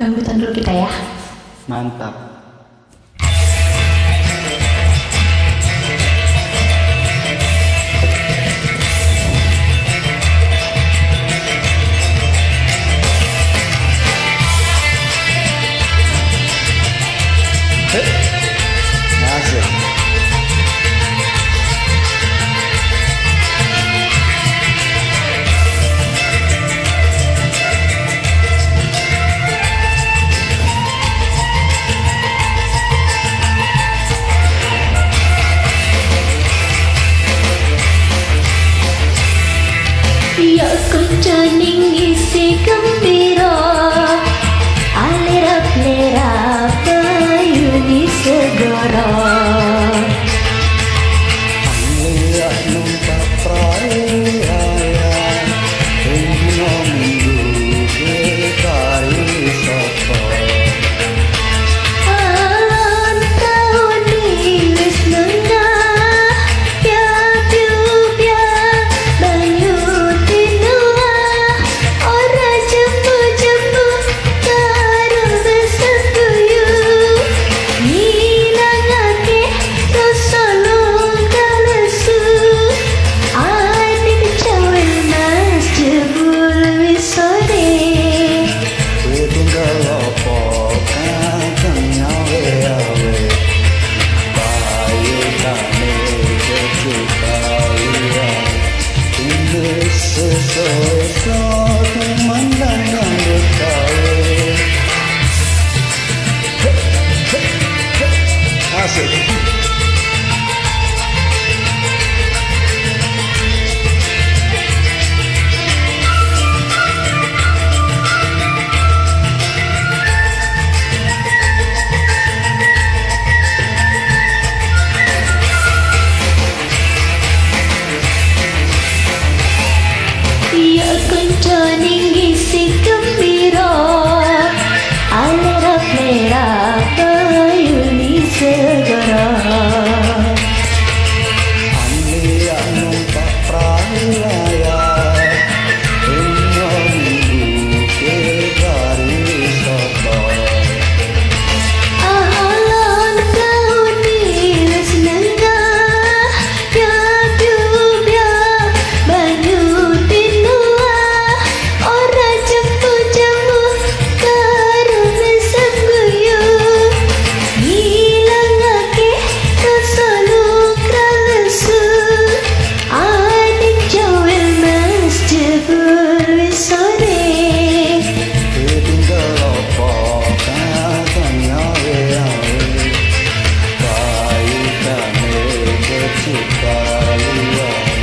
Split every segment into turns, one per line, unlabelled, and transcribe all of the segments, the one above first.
Dangdutan dulu kita ya.
Mantap. Asik.
Ya kencaning isi gembira, alera-lera payuni segera.
Lihat numpak perayaan Hingga minggu berkari soto
Alon tahun wis nengah, ya piupya banyu tinuah. Ora jembu-jembu karo beseguyu, ngilangake rasa luka lesu. Adik cawil mas jebul wis sore.
Tinggal apa kakang nyawe-awe Bayu kami kecil kalian Ini sesuai teman yang berkawin Asik.
Ya kencaning isi gembira, alera-lera payuni segera.
Lihat numpak perayaan Hingga minggu berkari soto
Alon tahun wis nengah, ya piupya banyu tinuah. Ora jembu-jembu karo beseguyu, ngilangake rasa luka lesu. Adik cawil mas jebul wis sore.
Tinggal apa kakang nyawe-awe Bayu kami kecil kalian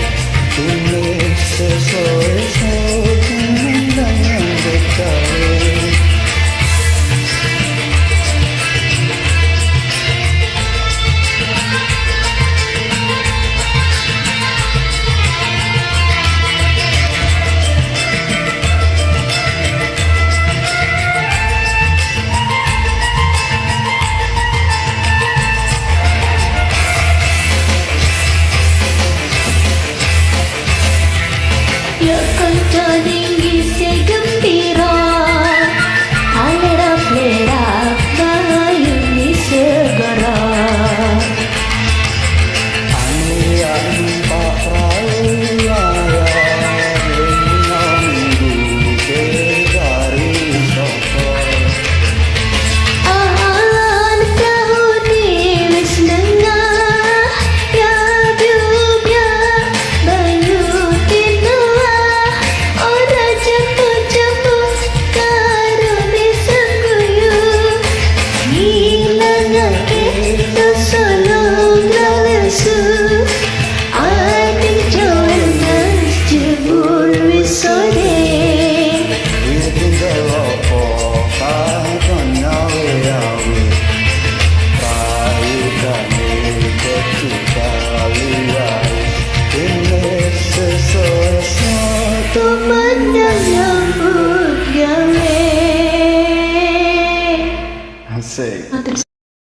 Ini sesuai teman yang berkawin
Ya kencaning